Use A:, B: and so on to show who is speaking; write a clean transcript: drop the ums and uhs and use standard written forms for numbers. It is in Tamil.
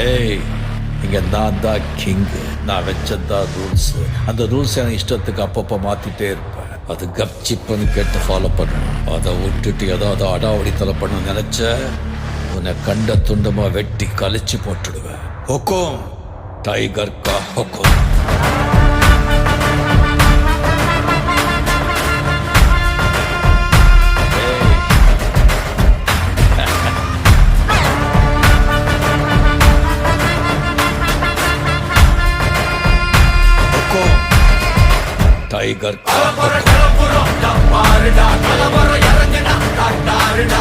A: ஏய், இங்க நான் தான் கிங்கு. நான் வச்சதான் ரூல்ஸ். அந்த ரூல்ஸ் எனக்கு இஷ்டத்துக்கு அப்பப்போ மாத்திட்டே இருப்பேன். அது கப்சிப்புன்னு கேட்டு ஃபாலோ பண்ணணும். அதை விட்டுட்டு ஏதாவது அடாவடித்தலை பண்ண நினைச்ச உன்னை கண்ட துண்டமா வெட்டி கழிச்சு போட்டுடுவேன். ஹொக்கும், டைகர் கா ஹொக்கும். டைகர் கலபர கலபுரம் பாருடா கலபர இறங்குடா காட்டாருடா